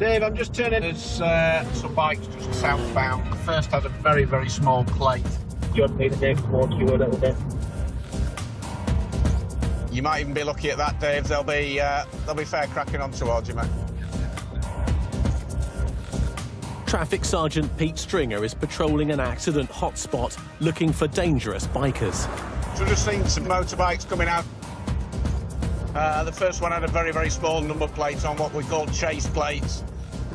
Dave, I'm just turning. There's some bikes just southbound. The first has a very, very small plate. You want me to go towards you a little bit? You might even be lucky at that, Dave. They'll be fair cracking on towards you, mate. Traffic Sergeant Pete Stringer is patrolling an accident hotspot looking for dangerous bikers. So we've just seen some motorbikes coming out. The first one had a very, very small number plate on, what we call chase plates.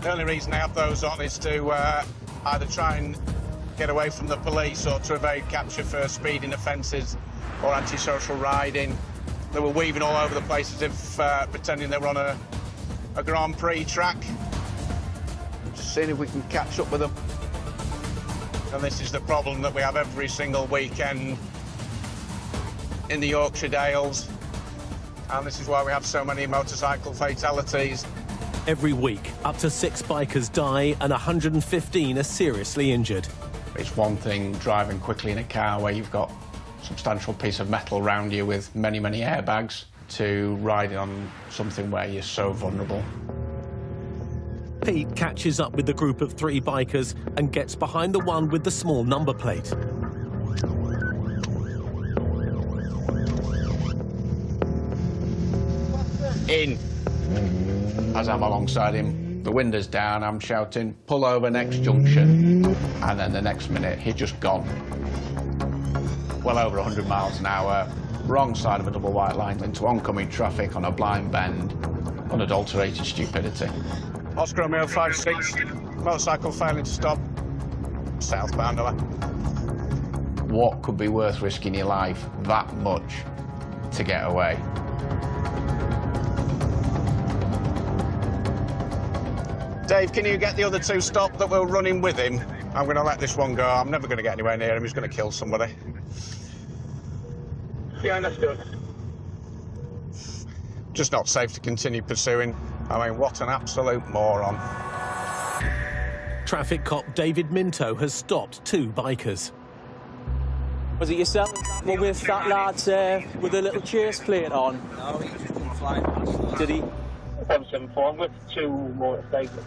The only reason they have those on is to either try and get away from the police or to evade capture for speeding offences or antisocial riding. They were weaving all over the place as if pretending they were on a Grand Prix track. Just seeing if we can catch up with them. And this is the problem that we have every single weekend in the Yorkshire Dales. And this is why we have so many motorcycle fatalities. Every week, up to 6 bikers die and 115 are seriously injured. It's one thing driving quickly in a car where you've got a substantial piece of metal around you with many, many airbags, to riding on something where you're so vulnerable. Pete catches up with the group of 3 bikers and gets behind the one with the small number plate. In. As I'm alongside him, the window's down, I'm shouting, pull over, next junction. And then the next minute, he'd just gone. Well over 100 miles an hour, wrong side of a double white line into oncoming traffic on a blind bend, unadulterated stupidity. Oscar Romeo 56, motorcycle failing to stop, southbound. What could be worth risking your life that much to get away? Dave, can you get the other 2 stopped that were running with him? I'm going to let this one go. I'm never going to get anywhere near him. He's going to kill somebody. Yeah, let's do it. Just not safe to continue pursuing. I mean, what an absolute moron. Traffic cop David Minto has stopped 2 bikers. Was it yourself well, with that lad with a little chase plate on? No, he just come flying past. Did he? 774 with 2 motorcycles.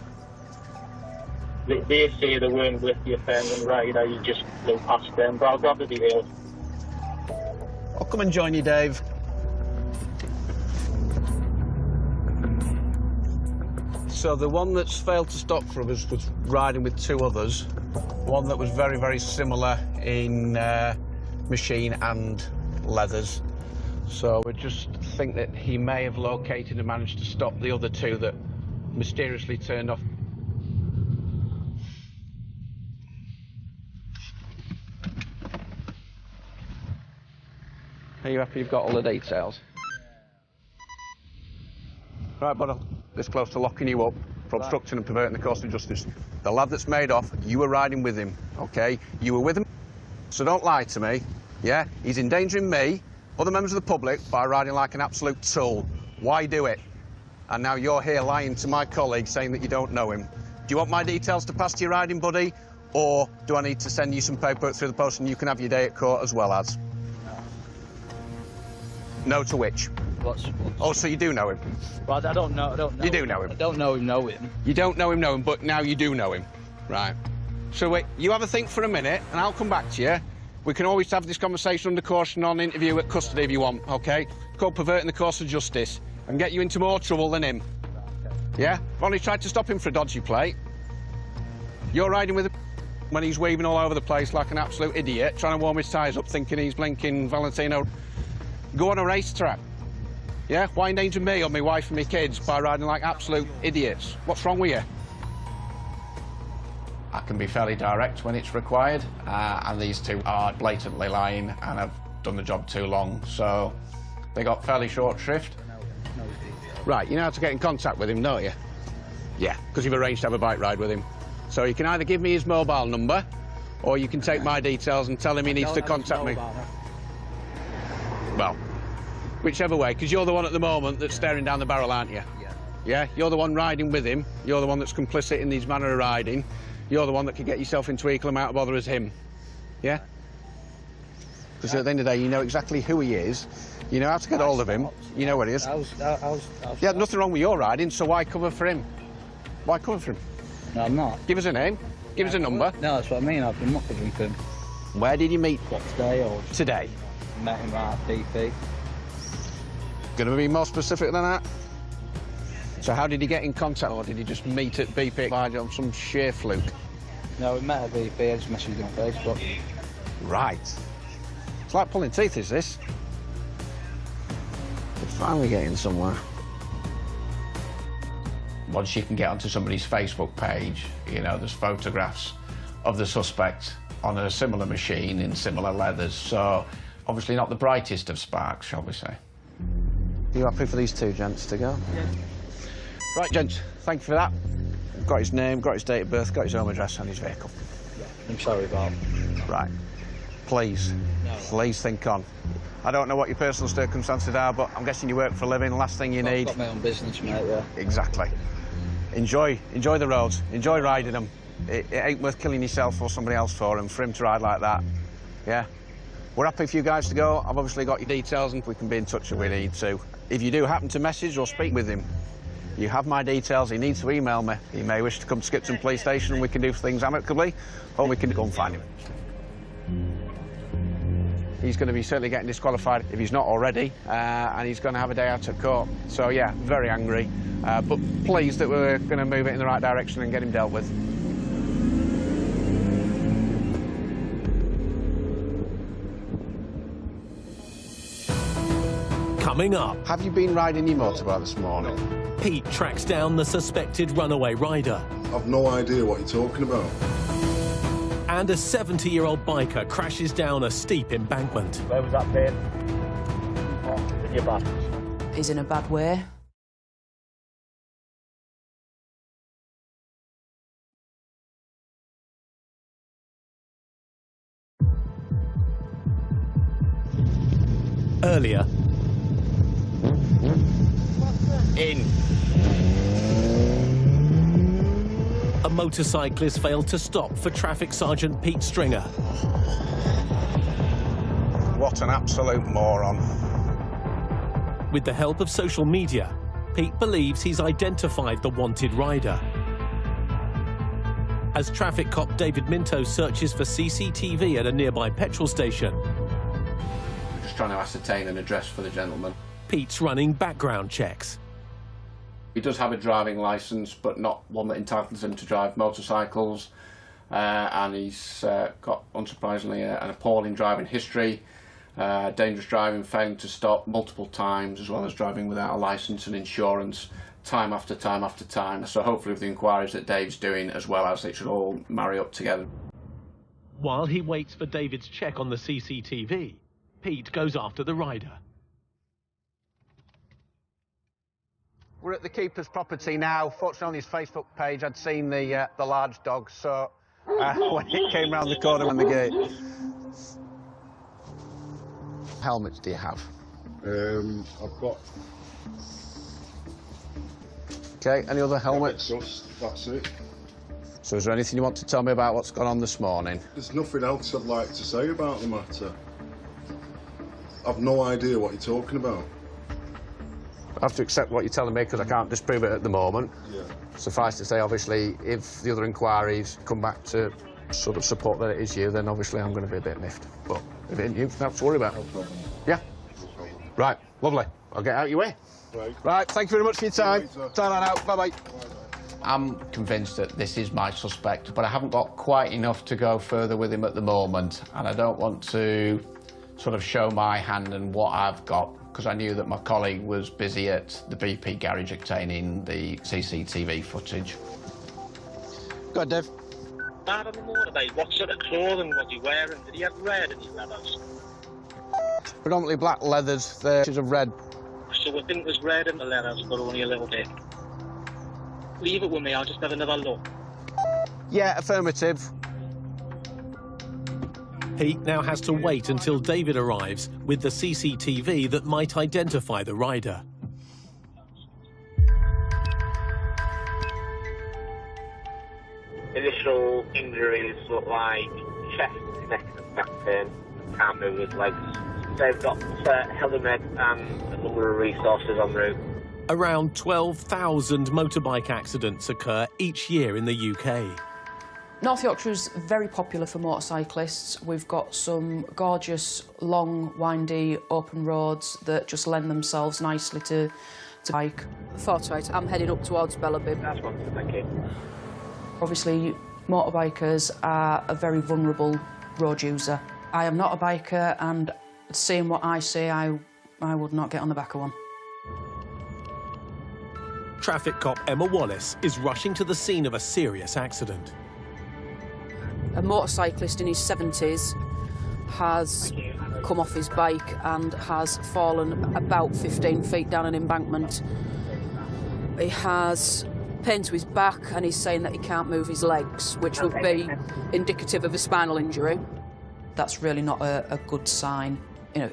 They say they weren't with the offending rider, you just flew past them, but I'll grab the details. I'll come and join you, Dave. So the one that's failed to stop for us was riding with 2 others. One that was very, very similar in machine and leathers. So we just think that he may have located and managed to stop the other 2 that mysteriously turned off. Are you happy you've got all the details? Right, but this close to locking you up for obstructing and perverting the course of justice. The lad that's made off, you were riding with him, OK? You were with him, so don't lie to me, yeah? He's endangering me, other members of the public, by riding like an absolute tool. Why do it? And now you're here lying to my colleague saying that you don't know him. Do you want my details to pass to your riding buddy, or do I need to send you some paperwork through the post and you can have your day at court as well as? No to which? What's... Oh, so you do know him? Well, I don't know. You do know him? I don't know him. You don't know him, but now you do know him. Right. So wait, you have a think for a minute, and I'll come back to you. We can always have this conversation under caution on interview at custody if you want, OK? It's called perverting the course of justice and get you into more trouble than him. Yeah? I've only tried to stop him for a dodgy plate. You're riding with him when he's weaving all over the place like an absolute idiot, trying to warm his tyres up, thinking he's blinking Valentino. Go on a racetrack. Yeah? Why endanger me or my wife and my kids by riding like absolute idiots? What's wrong with you? I can be fairly direct when it's required, and these 2 are blatantly lying and have done the job too long, so they got fairly short shrift. Right, you know how to get in contact with him, don't you? Yeah, because you've arranged to have a bike ride with him. So you can either give me his mobile number, or you can take my details and tell him he needs to contact me. Well, whichever way, because you're the one at the moment that's staring down the barrel, aren't you? Yeah. Yeah? You're the one riding with him. You're the one that's complicit in his manner of riding. You're the one that could get yourself into equal amount of bother as him. Yeah? Because at the end of the day, you know exactly who he is. You know how to get hold of him. You know where he is. I was Yeah, nothing wrong with your riding, so why cover for him? Why coming for him? No, I'm not. Give us a name. Give us a number. No, that's what I mean. I've been mucking with him. Where did you meet? What, today or Today. met him at BP? Going to be more specific than that? So how did he get in contact, or did he just meet at BP on some sheer fluke? No, we met at BP. I just messaged him on Facebook. Right. It's like pulling teeth, is this? We're finally getting somewhere. Once you can get onto somebody's Facebook page, you know, there's photographs of the suspect on a similar machine in similar leathers, so obviously not the brightest of sparks, shall we say. You happy for these two gents to go? Yeah. Right, gents, thank you for that. Got his name, got his date of birth, got his home address and his vehicle. I'm sorry, Bob. Right. Please, please think on. I don't know what your personal circumstances are, but I'm guessing you work for a living. Last thing you need... I've got my own business, mate, yeah. Exactly. Enjoy the roads. Enjoy riding them. It ain't worth killing yourself or somebody else for him to ride like that. Yeah? We're happy for you guys to go. I've obviously got your details and we can be in touch if we need to. If you do happen to message or speak with him, you have my details. He needs to email me. He may wish to come to Skipton Police Station and we can do things amicably, or we can go and find him. He's going to be certainly getting disqualified if he's not already, and he's going to have a day out at court. So, yeah, very angry, but pleased that we're going to move it in the right direction and get him dealt with. Coming up, Have you been riding your motorbike this morning? Pete tracks down the suspected runaway rider. I've no idea what you're talking about. And a 70-year-old biker crashes down a steep embankment. Where was that bit? In your back. He's in a bad way. Earlier, In. a motorcyclist failed to stop for Traffic Sergeant Pete Stringer. What an absolute moron. With the help of social media, Pete believes he's identified the wanted rider. As traffic cop David Minto searches for CCTV at a nearby petrol station, I'm just trying to ascertain an address for the gentleman. Pete's running background checks. He does have a driving licence, but not one that entitles him to drive motorcycles. And he's got, unsurprisingly, an appalling driving history. Dangerous driving, failing to stop multiple times, as well as driving without a licence and insurance, time after time after time. So hopefully with the inquiries that Dave's doing, as well as, it should all marry up together. While he waits for David's check on the CCTV, Pete goes after the rider. We're at the keeper's property now. Fortunately, on his Facebook page, I'd seen the large dog, so when it came round the corner on the gate. Helmets do you have? I've got... Okay, any other helmets? That's it. So is there anything you want to tell me about what's gone on this morning? There's nothing else I'd like to say about the matter. I've no idea what you're talking about. I have to accept what you're telling me because I can't disprove it at the moment. Yeah. Suffice to say, obviously, if the other inquiries come back to sort of support that it is you, then obviously I'm going to be a bit miffed. But if it ain't you, nothing to worry about. No problem. Yeah? No problem. Right, lovely. I'll get out your way. Right. Right, thank you very much for your time. See you later. Turn that out. Bye-bye. I'm convinced that this is my suspect, but I haven't got quite enough to go further with him at the moment, and I don't want to sort of show my hand and what I've got, because I knew that my colleague was busy at the BP garage obtaining the CCTV footage. Go on, Dave. Bad on the motorbike. What sort of clothing was he wearing? Did he have red in his leathers? Predominantly black leathers. There is a red. So I think there's red in the leathers, but only a little bit. Leave it with me, I'll just have another look. Yeah, affirmative. Pete now has to wait until David arrives with the CCTV that might identify the rider. Initial injuries look like chest, neck and back pain. Can't move his legs. They've got Helimed and a number of resources en route. Around 12,000 motorbike accidents occur each year in the UK. North Yorkshire is very popular for motorcyclists. We've got some gorgeous, long, windy, open roads that just lend themselves nicely to bike. 428, I'm heading up towards Bellabib. That's one, thank you. Obviously, motorbikers are a very vulnerable road user. I am not a biker, and seeing what I see, I would not get on the back of one. Traffic cop Emma Wallace is rushing to the scene of a serious accident. A motorcyclist in his 70s has come off his bike and has fallen about 15 feet down an embankment. He has pain to his back and he's saying that he can't move his legs, which would be indicative of a spinal injury. That's really not a good sign. You know,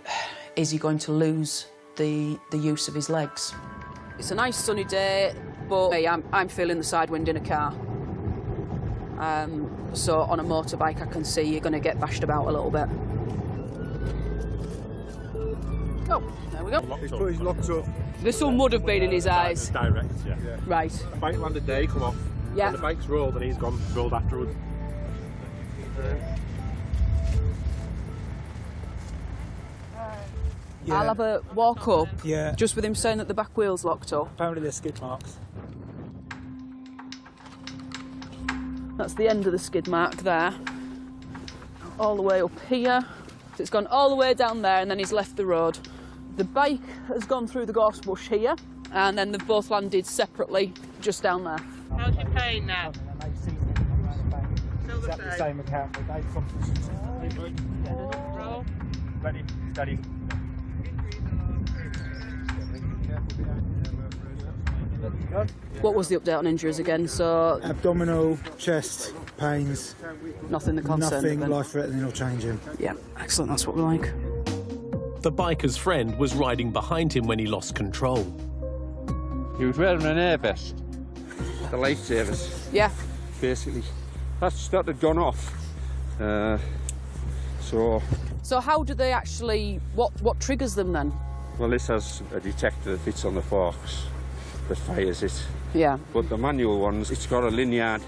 is he going to lose the use of his legs? It's a nice sunny day, but hey, I'm feeling the side wind in a car. So on a motorbike, I can see you're going to get bashed about a little bit. Oh, there we go. He's locked up. The sun would have been in his eyes. Direct, yeah. Right. The bike landed there, he come off. Yeah. And the bike's rolled and he's rolled afterwards. Yeah. I'll have a walk up, Yeah. just with him saying that the back wheel's locked up. Apparently there's skid marks. That's the end of the skid mark there. All the way up here. So it's gone all the way down there and then he's left the road. The bike has gone through the gorse bush here and then they've both landed separately just down there. How's your pain now? Exactly the same account, but they've come Roll. Ready, steady. What was the update on injuries again? So abdominal, chest, pains, nothing that concerned nothing them. life-threatening or changing. Yeah, excellent, that's what we like. The biker's friend was riding behind him when he lost control. He was wearing an air vest, the lifesavers, Yeah. basically. That had gone off. So how do they actually, what triggers them then? Well, this has a detector that fits on the forks that fires it. Yeah. But the manual ones, it's got a lanyard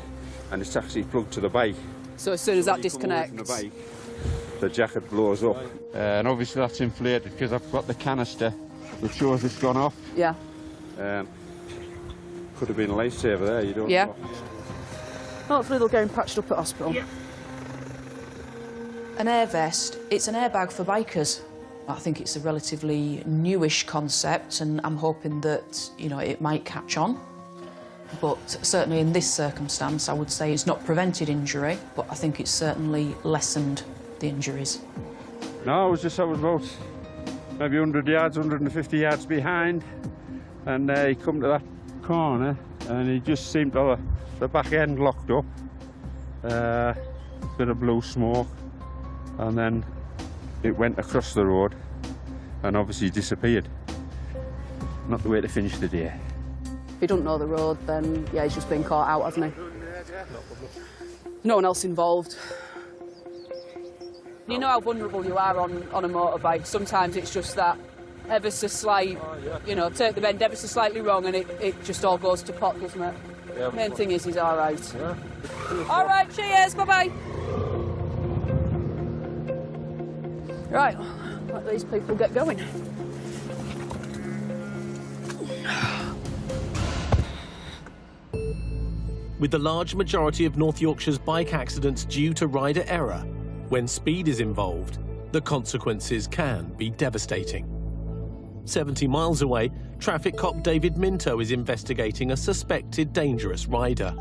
and it's actually plugged to the bike. So as soon as that When you come away from disconnects. the bike, the jacket blows up. And obviously that's inflated because I've got the canister that shows it's gone off. Yeah. Could have been a lifesaver there, you don't Yeah. know. Hopefully they'll get him patched up at hospital. Yeah. An air vest, it's an airbag for bikers. I think it's a relatively newish concept and I'm hoping that, you know, it might catch on. But certainly in this circumstance, I would say it's not prevented injury, but I think it's certainly lessened the injuries. No, I was about maybe 100 yards, 150 yards behind, and he come to that corner, and he just seemed to have the back end locked up, bit of blue smoke, and then it went across the road, and obviously disappeared. Not the way to finish the day. If he doesn't know the road, then yeah, he's just been caught out, hasn't he? No one else involved. You know how vulnerable you are on a motorbike. Sometimes it's just that ever so slight, you know, take the bend ever so slightly wrong and it just all goes to pot, doesn't it? Yeah. Main thing is he's all right. Yeah. All right, cheers, bye-bye. Right, let these people get going. With the large majority of North Yorkshire's bike accidents due to rider error, when speed is involved, the consequences can be devastating. 70 miles away, traffic cop David Minto is investigating a suspected dangerous rider.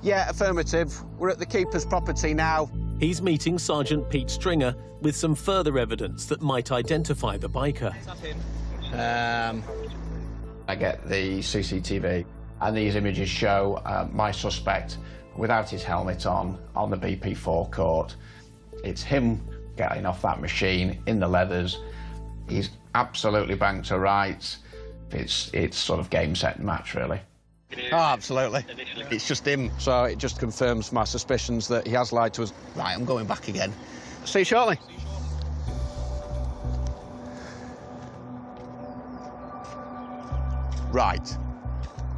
Yeah, affirmative. We're at the keeper's property now. He's meeting Sergeant Pete Stringer with some further evidence that might identify the biker. I get the CCTV, and these images show my suspect without his helmet on the BP forecourt. It's him getting off that machine in the leathers. He's absolutely banked to rights. It's sort of game, set, match, really. Oh, absolutely. It's just him. So it just confirms my suspicions that he has lied to us. Right, I'm going back again. See you shortly. Right.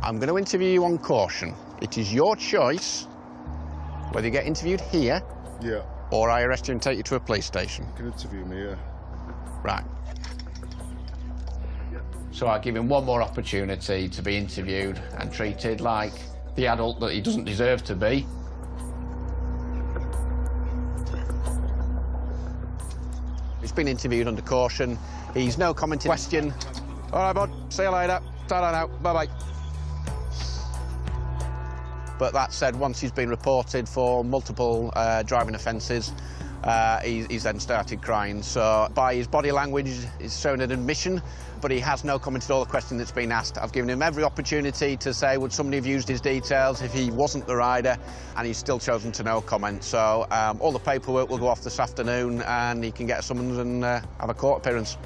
I'm going to interview you on caution. It is your choice whether you get interviewed here Yeah. or I arrest you and take you to a police station. You can interview me, yeah. Right. So I give him one more opportunity to be interviewed and treated like the adult that he doesn't deserve to be. He's been interviewed under caution. He's no commenting question. All right, bud. See you later. Ta-da now. Bye-bye. But that said, once he's been reported for multiple driving offences, he's then started crying. So by his body language, he's shown an admission, but he has no comment at all the question that's been asked. I've given him every opportunity to say, would somebody have used his details if he wasn't the rider, and he's still chosen to no comment. So all the paperwork will go off this afternoon, and he can get a summons and have a court appearance.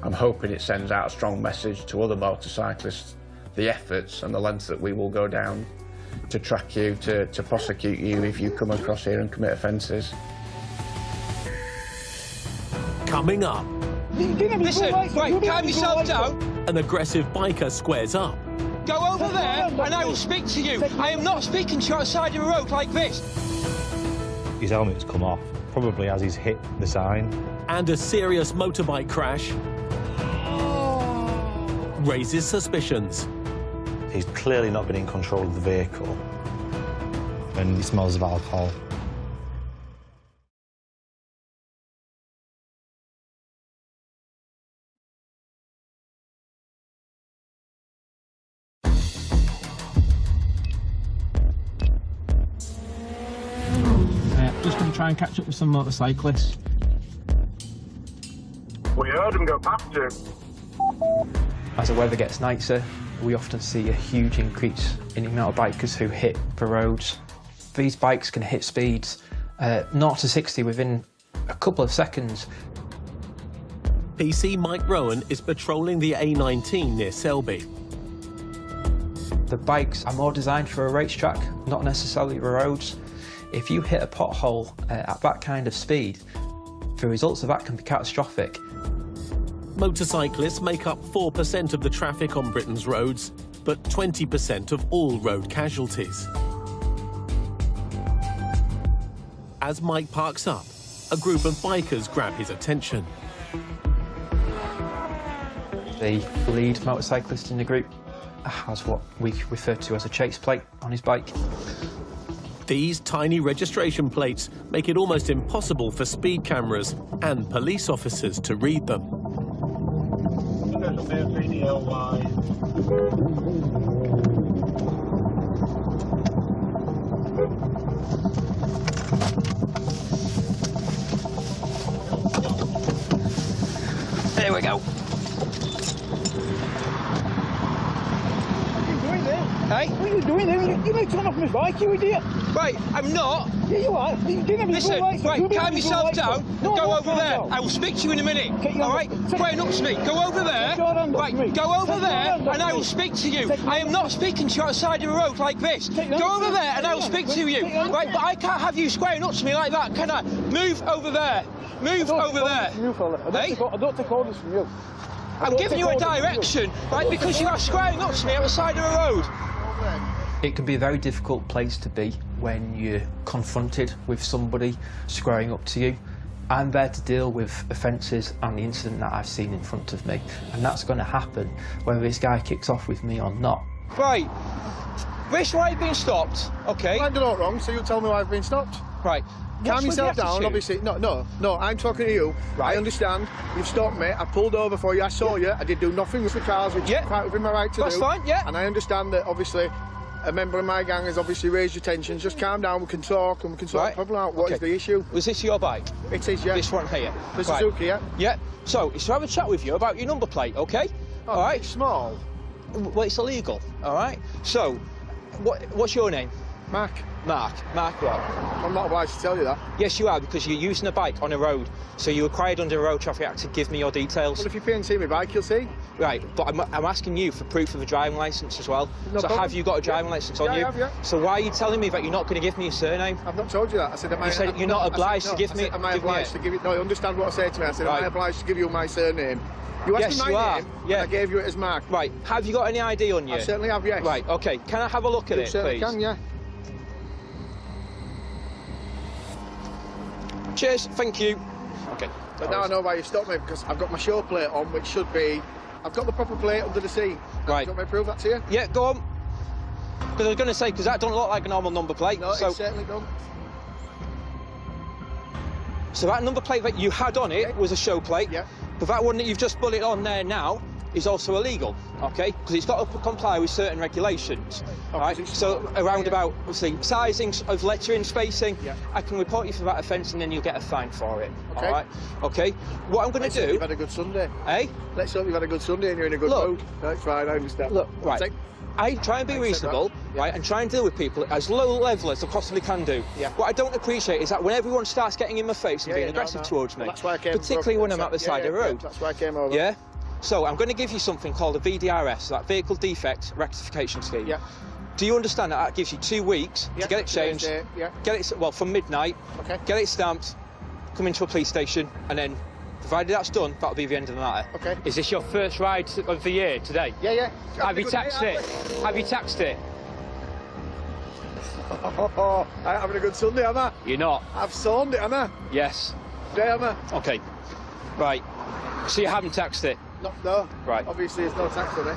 I'm hoping it sends out a strong message to other motorcyclists, the efforts and the lengths that we will go down to track you, to prosecute you if you come across here and commit offences. Coming up, Listen, right, calm yourself down. an aggressive biker squares up. Go over there and I will speak to you. I am not speaking to you outside of a road like this. His helmet's come off, probably as he's hit the sign. And a serious motorbike crash raises suspicions. He's clearly not been in control of the vehicle, and he smells of alcohol. Just going to try and catch up with some motorcyclists. We heard him go past you. As the weather gets nicer, we often see a huge increase in the amount of bikers who hit the roads. These bikes can hit speeds 0 to 60 within a couple of seconds. PC Mike Rowan is patrolling the A19 near Selby. The bikes are more designed for a racetrack, not necessarily the roads. If you hit a pothole at that kind of speed, the results of that can be catastrophic. Motorcyclists make up 4% of the traffic on Britain's roads, but 20% of all road casualties. As Mike parks up, a group of bikers grab his attention. The lead motorcyclist in the group has what we refer to as a chase plate on his bike. These tiny registration plates make it almost impossible for speed cameras and police officers to read them. There we go. Hey? What are you doing there? You may turn off my bike, you idiot. Right, I'm not. Yeah, you are. You didn't have Listen, your lights on. right, You didn't calm have your yourself lights down on. and No, go I'm over calm there. down. I will speak to you in a minute. Your All right? Squaring up to me. Go over there. your hand off Right, me. go over Take your there hand off and I me. will speak to you. Take your I am not speaking to you outside of a road like this. your hand Go off over me. there and I will Take speak your to hand you. off me. Right, but I can't have you squaring up to me like that, can I? Move over there. Move over there. Hey? I don't take orders from you. I'm giving you a direction, right, because you are squaring up to me outside of a road. It can be a very difficult place to be when you're confronted with somebody squaring up to you. I'm there to deal with offences and the incident that I've seen in front of me, and that's going to happen whether this guy kicks off with me or not. Right. This why I've been stopped, okay? I've done it wrong, so you tell me why I've been stopped. Right. Calm What's with the yourself down, attitude? obviously. No, I'm talking to you. Right. I understand. You've stopped me. I pulled over for you. I saw you. I did do nothing with the cars, which is quite within my right to That's do. fine, yeah. And I understand that, obviously, a member of my gang has obviously raised your tensions. Just calm down. We can talk, and we can sort the problem out. What is the issue? Was this your bike? It is, yeah. This one here? The Suzuki, yeah. Yeah. So, it's to have a chat with you about your number plate, okay? Oh, all right. It's small. Well, it's illegal, all right? So, what's your name? Mark. Mark what? I'm not obliged to tell you that. Yes, you are, because you're using a bike on a road. So you're required under the Road Traffic Act to give me your details. Well, if you pay and see my bike, you'll see. Right, but I'm asking you for proof of a driving licence as well. No so problem. have you got a driving licence on Yeah, you? I have, yeah. So why are you telling me that you're not going to give me a surname? I've not told you that. I said, You said you're not obliged to give me. Am I obliged to give you? No, you understand what I said to me? I said, am I obliged to give you my surname? You asked Yes, me you my are. name, Yeah. and I gave you it as Mark. Right. Have you got any ID on you? I certainly have, yes. Right. Okay. Can I have a look at You it, certainly please? can, yeah. Cheers. Thank you. Okay. But now I know why you stopped me, because I've got my show plate on, which should be... I've got the proper plate under the seat. Right. Do you want me to prove that to you? Yeah, go on. Because I was going to say, because that don't look like a normal number plate. No, so, it certainly don't. So that number plate that you had on it was a show plate. Yeah. But that one that you've just put it on there now is also illegal, okay? Because it's got to comply with certain regulations, right? So around about, obviously, sizing of lettering, spacing, I can report you for that offence and then you'll get a fine for it, Okay. all right? Okay, what I'm going Let's to hope do... you've had a good Sunday. Eh? Let's hope you've had a good Sunday and you're in a good Look. mood. That's fine, I understand. Look, right, I try and be reasonable, right, and try and deal with people as low level as I possibly can do. Yeah. What I don't appreciate is that when everyone starts getting in my face and being aggressive towards me, Well, that's why I came particularly over. when I'm at the side of the road. That's why I came over. Yeah? So I'm going to give you something called a VDRS, that Vehicle Defect Rectification Scheme. Yeah. Do you understand that gives you 2 weeks to get it changed, get it, well, from midnight, get it stamped, come into a police station, and then, provided that's done, that'll be the end of the matter. Okay. Is this your first ride of the year today? Yeah, yeah. Have you taxed it? Have you taxed it? I'm having a good Sunday, am I? You're not? I've sawned it, am I? Yes. Today, am I? Okay. Right. So you haven't taxed it? No. Right. Obviously, there's no tax on it.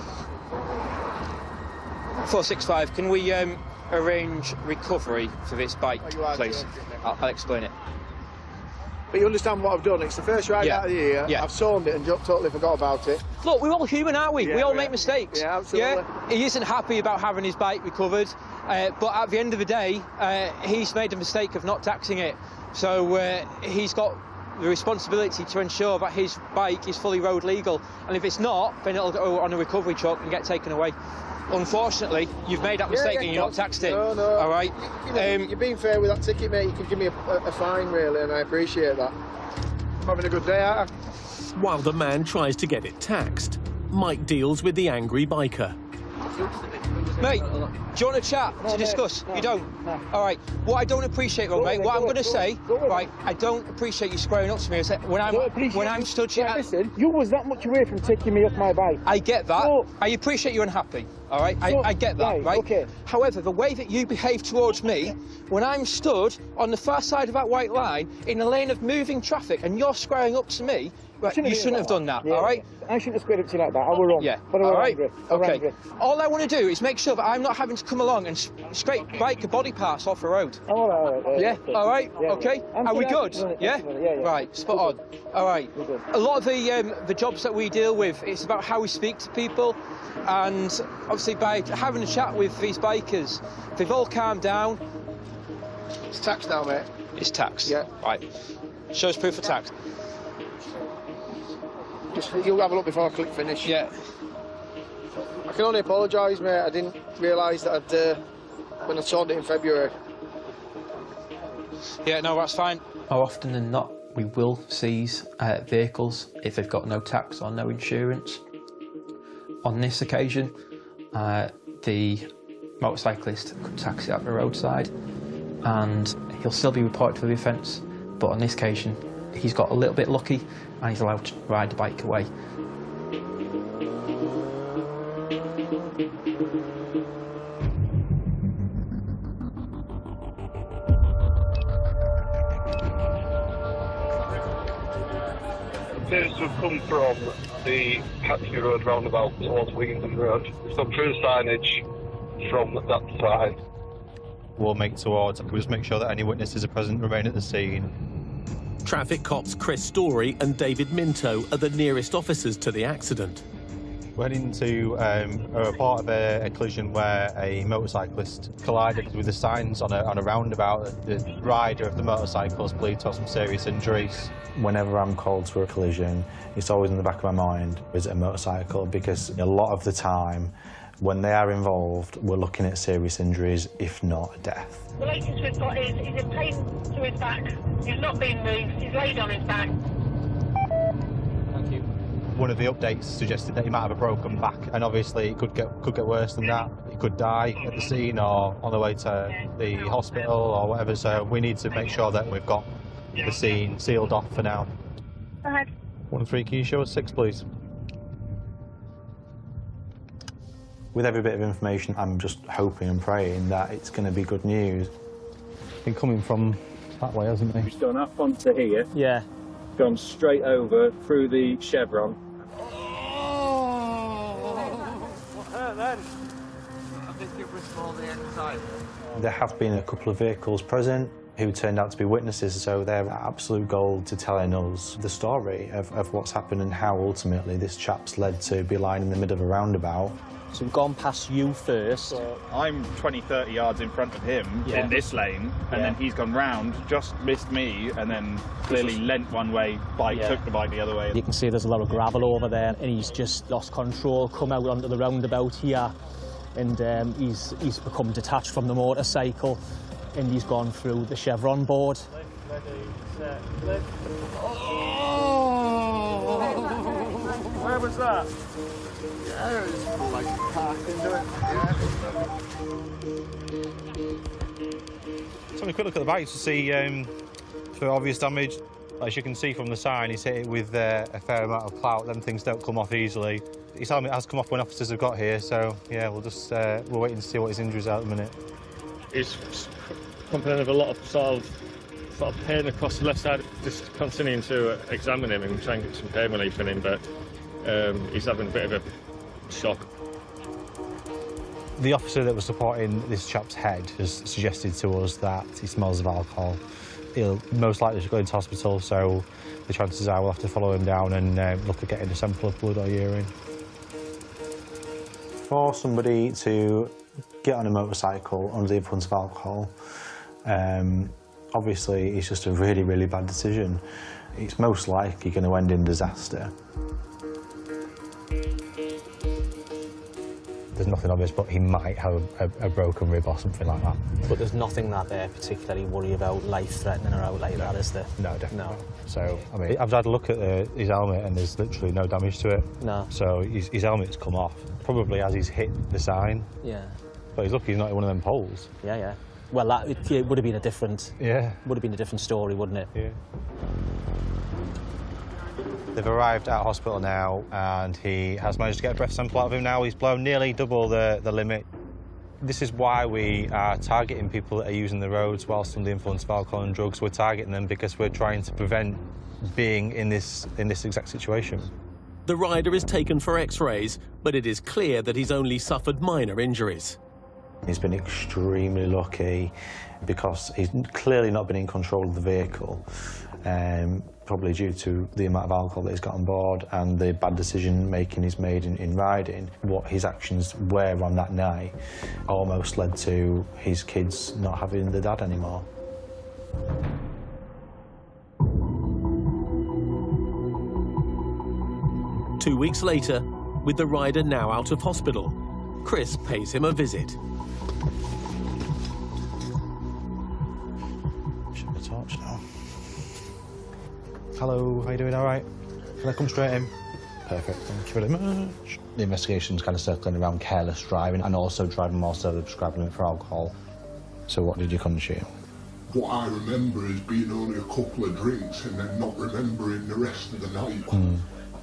465, can we arrange recovery for this bike, you are please? joking, I'll explain it. But you understand what I've done? It's the first ride out of the year. Yeah. I've sawned it and totally forgot about it. Look, we're all human, aren't we? Yeah, we all we make are. mistakes. Yeah, absolutely. Yeah? He isn't happy about having his bike recovered, but at the end of the day, he's made a mistake of not taxing it. So he's got the responsibility to ensure that his bike is fully road legal. And if it's not, then it'll go on a recovery truck and get taken away. Unfortunately, you've made that mistake and you're not taxed it. No. All right? You're being fair with that ticket, mate. You could give me a fine, really, and I appreciate that. I'm having a good day, aren't I? While the man tries to get it taxed, Mike deals with the angry biker. Mate, do you want to chat to discuss? You don't? No. All right. What I don't appreciate, mate, what I'm going to say, Go on. right, I don't appreciate you squaring up to me. When I'm stood here... Listen, you was that much away from taking me off my bike. I get that. So- I appreciate you're unhappy, all right? So- I get that, right? Okay. However, the way that you behave towards me, when I'm stood on the far side of that white line in a lane of moving traffic and you're squaring up to me, right, you shouldn't have done that, Yeah, all right? I shouldn't have squared up to you like that. I was wrong. Yeah, But I all was right? angry. I was Okay. angry. All I want to do is make sure that I'm not having to come along and scrape bike body parts off the road. Oh, all right. Yeah, all right, Yeah, okay. yeah. Are we good? Yeah? Yeah. Right, spot on. All right. A lot of the jobs that we deal with, it's about how we speak to people, and obviously by having a chat with these bikers, they've all calmed down. It's taxed now, mate. It's taxed. Yeah. Right. Shows proof of tax. Just you'll have a look before I click finish. Yeah. I can only apologise, mate. I didn't realise that I'd when I sawned it in February. Yeah, no, that's fine. More often than not, we will seize vehicles if they've got no tax or no insurance. On this occasion, the motorcyclist could taxi at the roadside and he'll still be reported for the offence, but on this occasion he's got a little bit lucky and he's allowed to ride the bike away. Appears to have come from the Hackney Road roundabout towards Wigginton Road. Some true signage from that side. We'll make towards, we'll just make sure that any witnesses are present remain at the scene. Traffic cops Chris Story and David Minto are the nearest officers to the accident. We're heading to a report of a collision where a motorcyclist collided with the signs on a roundabout. The rider of the motorcycle is believed to have some serious injuries. Whenever I'm called to a collision, it's always in the back of my mind, is it a motorcycle? Because a lot of the time, when they are involved, we're looking at serious injuries, if not death. The latest we've got is he's in pain to his back. He's not being moved. He's laid on his back. Thank you. One of the updates suggested that he might have a broken back, and obviously it could get worse than that. He could die at the scene or on the way to the hospital or whatever. So we need to make sure that we've got the scene sealed off for now. Go ahead. 1-3, can you show us 6, please? With every bit of information, I'm just hoping and praying that it's going to be good news. Been coming from that way, hasn't he? He's gone up onto here. Yeah. Gone straight over through the chevron. There have been a couple of vehicles present who turned out to be witnesses, so they're absolute gold to telling us the story of what's happened and how ultimately this chap's led to be lying in the middle of a roundabout. So we've gone past you first. So I'm 20-30 yards in front of him in this lane, and then he's gone round, just missed me, and then clearly leant one way, took the bike the other way. You can see there's a lot of gravel over there, and he's just lost control, come out onto the roundabout here, and he's become detached from the motorcycle, and he's gone through the chevron board. Where was that? Yeah, it was like parked into it. Let's have a quick look at the bike to see for obvious damage. As you can see from the sign, he's hit it with a fair amount of clout. Them things don't come off easily. His helmet has come off when officers have got here, so yeah, we'll wait and see what his injuries are at the minute. He's complaining of a lot of sort of pain across the left side. Just continuing to examine him and try and get some pain relief in him, but he's having a bit of a shock. The officer that was supporting this chap's head has suggested to us that he smells of alcohol. He'll most likely go into hospital, so the chances are we'll have to follow him down and look at getting a sample of blood or urine. For somebody to get on a motorcycle under the influence of alcohol, obviously it's just a really, really bad decision. It's most likely going to end in disaster. There's nothing obvious, but he might have a broken rib or something like that. But there's nothing that they're particularly worried about, life-threatening or out like that, is there? No, definitely not. So, I mean, I've had a look at his helmet and there's literally no damage to it. No. So his helmet's come off, probably as he's hit the sign. Yeah. But he's lucky he's not in one of them poles. Yeah, yeah. Well, it would have been a different... Yeah. Would have been a different story, wouldn't it? Yeah. They've arrived at hospital now, and he has managed to get a breath sample out of him now. He's blown nearly double the limit. This is why we are targeting people that are using the roads whilst under the influence of alcohol and drugs. We're targeting them because we're trying to prevent being in this exact situation. The rider is taken for x-rays, but it is clear that he's only suffered minor injuries. He's been extremely lucky because he's clearly not been in control of the vehicle, probably due to the amount of alcohol that he's got on board and the bad decision-making he's made in riding. What his actions were on that night almost led to his kids not having the dad anymore. Two weeks later, with the rider now out of hospital, Chris pays him a visit. Shut the torch now. Hello, how you doing? All right? Can I come straight in? Perfect, thank you very much. The investigation's kind of circling around careless driving and also driving whilst over the prescribed limit for alcohol. So what did you consume? What I remember is being only a couple of drinks and then not remembering the rest of the night.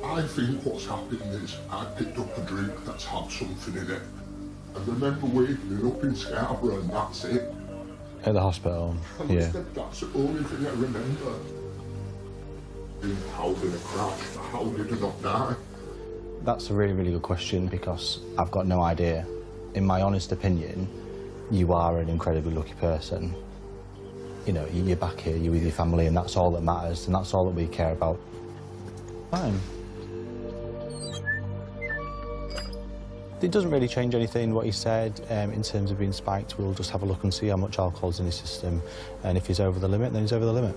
I think what's happened is I picked up a drink that's had something in it. I remember waking up in Scarborough and that's it. At the hospital? Yeah. That's the only thing I remember. How did it crash? How did it not die? That's a really, really good question because I've got no idea. In my honest opinion, you are an incredibly lucky person. You know, you're back here, you're with your family, and that's all that matters, and that's all that we care about. Fine. It doesn't really change anything what he said in terms of being spiked. We'll just have a look and see how much alcohol's in his system, and if he's over the limit, then he's over the limit.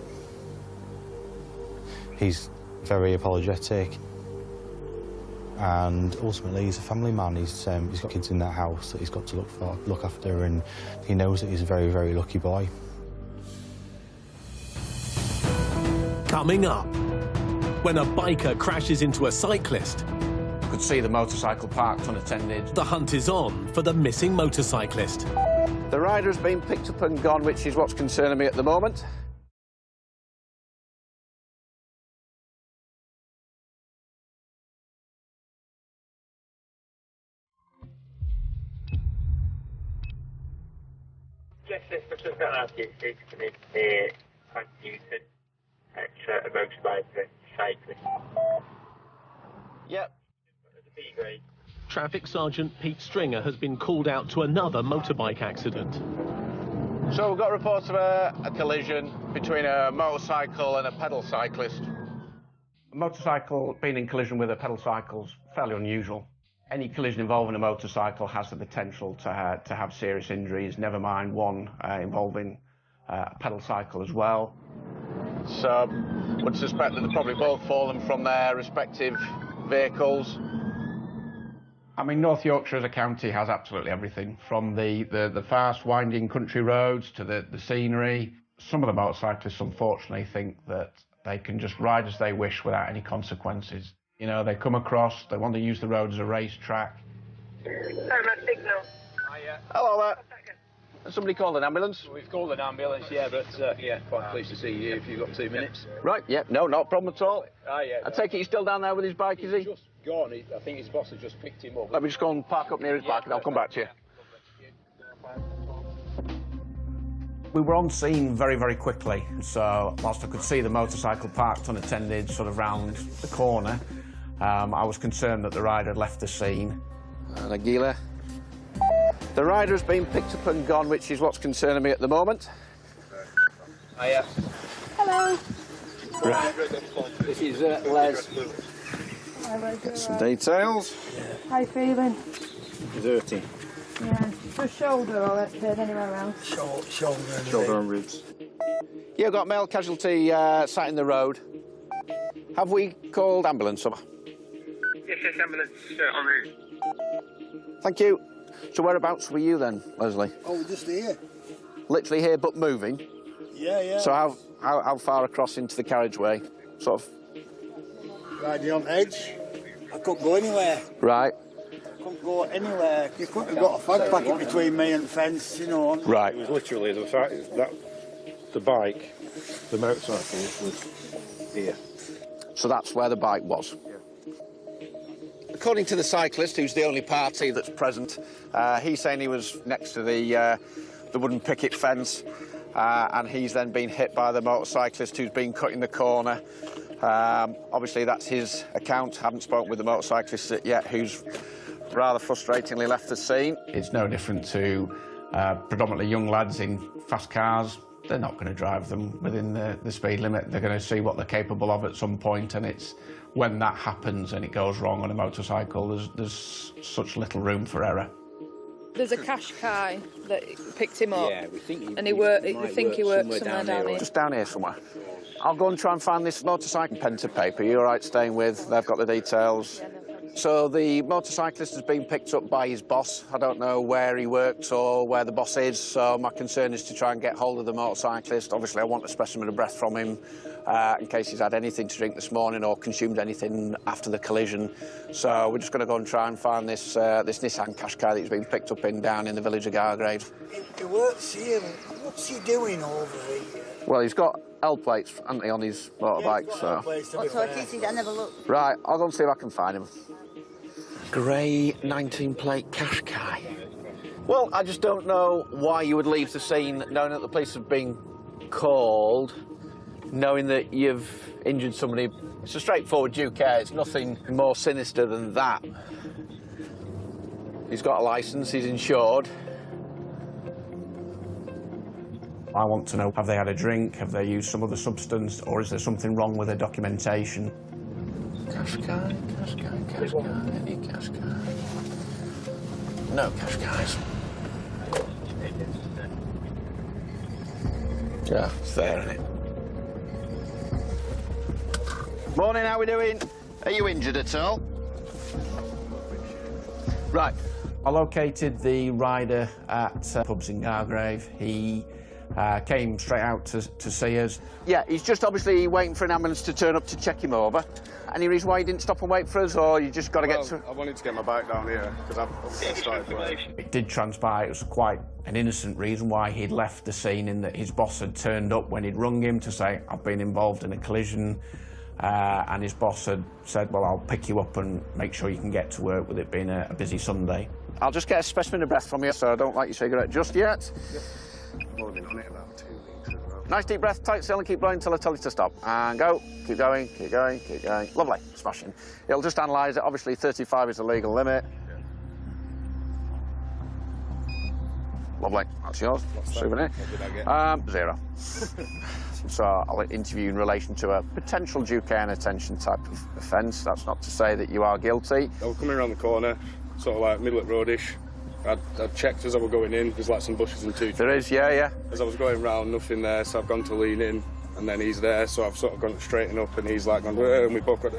He's very apologetic, and ultimately he's a family man. He's got kids in that house that he's got to look after, and he knows that he's a very, very lucky boy. Coming up, when a biker crashes into a cyclist, You could see the motorcycle parked unattended. the hunt is on for the missing motorcyclist. The rider's been picked up and gone, which is what's concerning me at the moment. Just for some kind of usage to make the Newton extra a motorbike for cyclists. Yep. Traffic Sergeant Pete Stringer has been called out to another motorbike accident. So we've got reports of a collision between a motorcycle and a pedal cyclist. A motorcycle being in collision with a pedal cycle is fairly unusual. Any collision involving a motorcycle has the potential to have serious injuries, never mind one involving a pedal cycle as well. So would suspect that they've probably both fallen from their respective vehicles. I mean, North Yorkshire as a county has absolutely everything, from the fast winding country roads to the scenery. Some of the motorcyclists, unfortunately, think that they can just ride as they wish without any consequences. You know, they come across, they want to use the road as a racetrack. Sorry, my signal. Hello there. Has somebody called an ambulance? We've called an ambulance, yeah, but yeah, quite pleased to see you here if you've got 2 minutes. Right, yeah, no, not a problem at all. Yeah. I take it he's still down there with his bike, is he? Just gone. I think his boss has just picked him up. Let me just go and park up near his bike and I'll come back to you. We were on scene very, very quickly, so whilst I could see the motorcycle parked unattended sort of round the corner, I was concerned that the rider had left the scene. Nagila. The rider has been picked up and gone, which is what's concerning me at the moment. Hiya. Hello. Right. This is Les. Hi, Les. Some details. How you feeling? Dirty. Yeah. Just shoulder or anywhere else? Shoulder and ribs. Yeah, got male casualty sat in the road. Have we called ambulance? Yes, ambulance en route. Thank you. So whereabouts were you then, Leslie? Oh, we're just here. Literally here, but moving? Yeah. So how far across into the carriageway? Sort of... Riding on edge. I couldn't go anywhere. Right. Couldn't go anywhere. You couldn't have got a fag packet between me and the fence, you know. Right. It was literally the fact that the bike, the motorcycle, was here. So that's where the bike was? According to the cyclist, who's the only party that's present, he's saying he was next to the wooden picket fence, and he's then been hit by the motorcyclist who's been cut in the corner. Obviously, that's his account. Haven't spoken with the motorcyclist yet, who's rather frustratingly left the scene. It's no different to predominantly young lads in fast cars. They're not going to drive them within the speed limit. They're going to see what they're capable of at some point, and it's when that happens and it goes wrong on a motorcycle, there's such little room for error. There's a Qashqai that picked him up. Yeah, we think he he worked somewhere down here. Just down here somewhere. I'll go and try and find this motorcycle pen to paper. You all right staying with? They've got the details. So the motorcyclist has been picked up by his boss. I don't know where he works or where the boss is, so my concern is to try and get hold of the motorcyclist. Obviously, I want a specimen of breath from him in case he's had anything to drink this morning or consumed anything after the collision. So we're just going to go and try and find this Nissan Qashqai that he's been picked up in down in the village of Gargrave. He works here. What's he doing over here? Well, he's got L plates, hasn't he, on his motorbike, so... I never looked. Right, I'll go and see if I can find him. Grey 19-plate Qashqai. Well, I just don't know why you would leave the scene knowing that the police have been called, knowing that you've injured somebody. It's a straightforward due care. It's nothing more sinister than that. He's got a licence, he's insured. I want to know, have they had a drink, have they used some other substance, or is there something wrong with their documentation? Qashqai. Any Qashqai? No Qashqais. Yeah, it's there, isn't it? Morning, how we doing? Are you injured at all? Right. I located the rider at pubs in Gargrave. He came straight out to see us. Yeah, he's just obviously waiting for an ambulance to turn up to check him over. Any reason why you didn't stop and wait for us, or you just got to get to... I wanted to get my bike down here, because I've started work. It did transpire. It was quite an innocent reason why he'd left the scene, in that his boss had turned up when he'd rung him to say, I've been involved in a collision, and his boss had said, well, I'll pick you up and make sure you can get to work, with it being a busy Sunday. I'll just get a specimen of breath from you, so I don't light your cigarette just yet. Yep. I've only been on it about 2 weeks as well. Nice deep breath, tight still and keep blowing until I tell you to stop. And go. Keep going, keep going, keep going. Lovely. Smashing. It'll just analyse it. Obviously 35 is the legal limit. Lovely. That's yours. Souvenir. What did I get? 0. So I'll interview you in relation to a potential due care and attention type of offence. That's not to say that you are guilty. I was coming around the corner, sort of like middle at roadish. I'd checked as I was going in. There's like some bushes and 2 trees. There is, yeah. As I was going round, nothing there, so I've gone to lean in, and then he's there, so I've sort of gone to straighten up, and he's like gone, and we both got,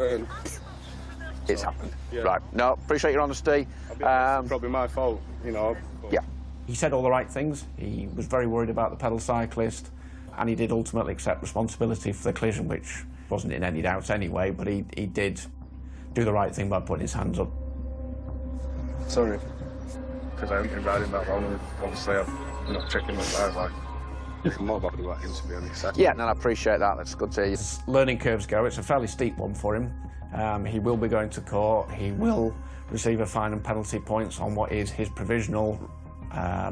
It's happened. Yeah. Right. No, appreciate your honesty. I'll be honest, it's probably my fault, you know. But... Yeah. He said all the right things. He was very worried about the pedal cyclist, and he did ultimately accept responsibility for the collision, which wasn't in any doubt anyway, but he did do the right thing by putting his hands up. Sorry, because I haven't been riding that long, and obviously I'm not checking my tires, like. I'm more bothered about him, to be honest. Yeah, no, I appreciate that. That's good to hear. As learning curves go, it's a fairly steep one for him. He will be going to court. He will receive a fine and penalty points on what is his provisional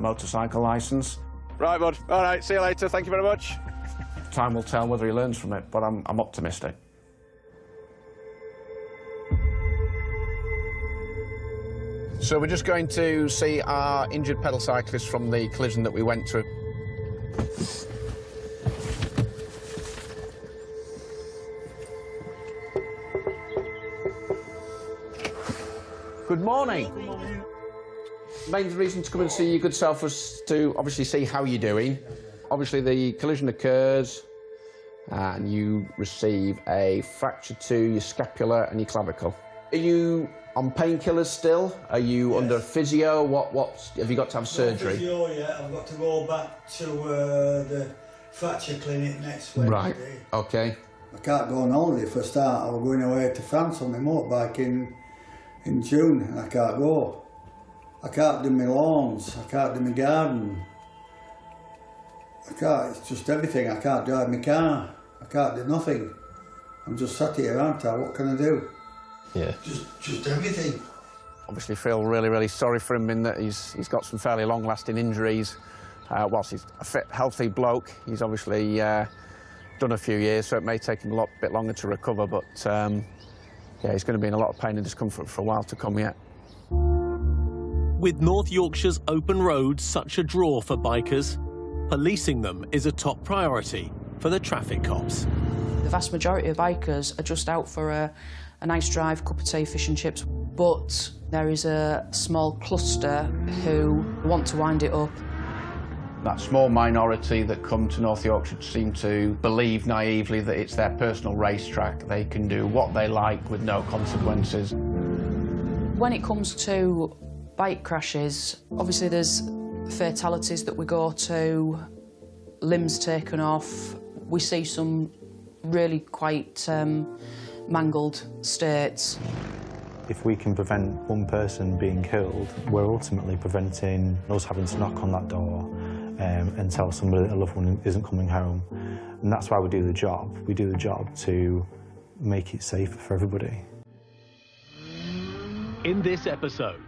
motorcycle licence. Right, bud. All right, see you later. Thank you very much. Time will tell whether he learns from it, but I'm optimistic. So we're just going to see our injured pedal cyclist from the collision that we went through. Good morning. Main reason to come and see your good self was to obviously see how you're doing. Obviously the collision occurs and you receive a fracture to your scapula and your clavicle. Are you on painkillers still? Are you under physio? What have you got to have surgery? Physio, yeah. I've got to go back to the fracture clinic next Wednesday. Right, okay. I can't go on holiday for a start. I was going away to France on my motorbike in June and I can't go. I can't do my lawns, I can't do my garden. I can't, it's just everything. I can't drive my car. I can't do nothing. I'm just sat here, aren't I? What can I do? Yeah. Just everything. Obviously feel really sorry for him in that he's got some fairly long-lasting injuries. Whilst he's a fit, healthy bloke, he's obviously done a few years, so it may take him a bit longer to recover, but yeah, he's going to be in a lot of pain and discomfort for a while to come yet. With North Yorkshire's open roads such a draw for bikers, policing them is a top priority for the traffic cops. The vast majority of bikers are just out for a nice drive, cup of tea, fish and chips, but there is a small cluster who want to wind it up. That small minority that come to North Yorkshire seem to believe naively that it's their personal racetrack. They can do what they like with no consequences. When it comes to bike crashes, obviously there's fatalities that we go to, limbs taken off. We see some really quite mangled states. If we can prevent one person being killed, we're ultimately preventing us having to knock on that door and tell somebody that a loved one isn't coming home. And that's why we do the job. We do the job to make it safer for everybody. In this episode...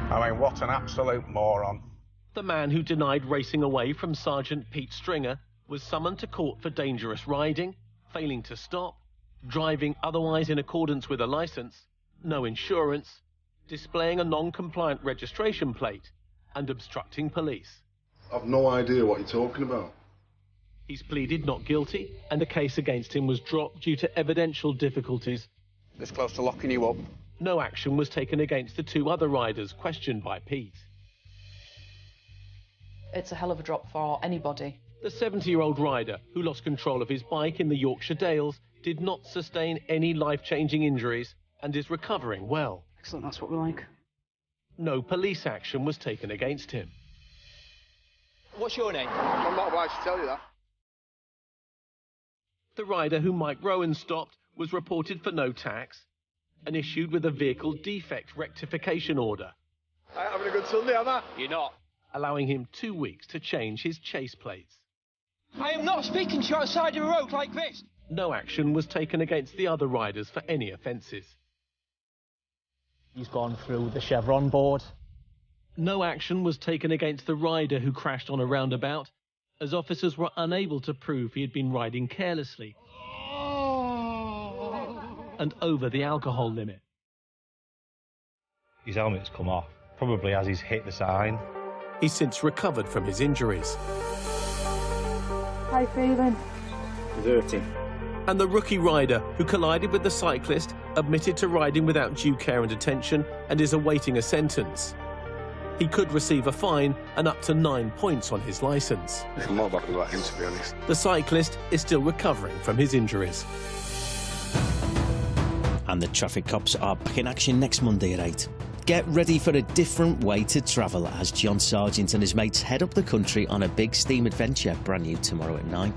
I mean, what an absolute moron. The man who denied racing away from Sergeant Pete Stringer was summoned to court for dangerous riding, failing to stop, driving otherwise in accordance with a licence, no insurance, displaying a non-compliant registration plate, and obstructing police. I've no idea what you're talking about. He's pleaded not guilty, and the case against him was dropped due to evidential difficulties. This close to locking you up. No action was taken against the 2 other riders questioned by Pete. It's a hell of a drop for anybody. The 70-year-old rider, who lost control of his bike in the Yorkshire Dales, did not sustain any life-changing injuries and is recovering well. Excellent, that's what we like. No police action was taken against him. What's your name? I'm not obliged to tell you that. The rider who Mike Rowan stopped was reported for no tax and issued with a vehicle defect rectification order. I ain't having a good Sunday, am I? You're not. Allowing him 2 weeks to change his chase plates. I am not speaking to you outside of a road like this. No action was taken against the other riders for any offences. He's gone through the chevron board. No action was taken against the rider who crashed on a roundabout, as officers were unable to prove he had been riding carelessly and over the alcohol limit. His helmet's come off, probably as he's hit the sign. He's since recovered from his injuries. How you feeling? Dirty. And the rookie rider who collided with the cyclist admitted to riding without due care and attention and is awaiting a sentence. He could receive a fine and up to 9 points on his licence. I'm not happy about him, to be honest. The cyclist is still recovering from his injuries. And the traffic cops are back in action next Monday at 8. Get ready for a different way to travel as John Sargent and his mates head up the country on a big steam adventure, brand new tomorrow at 9.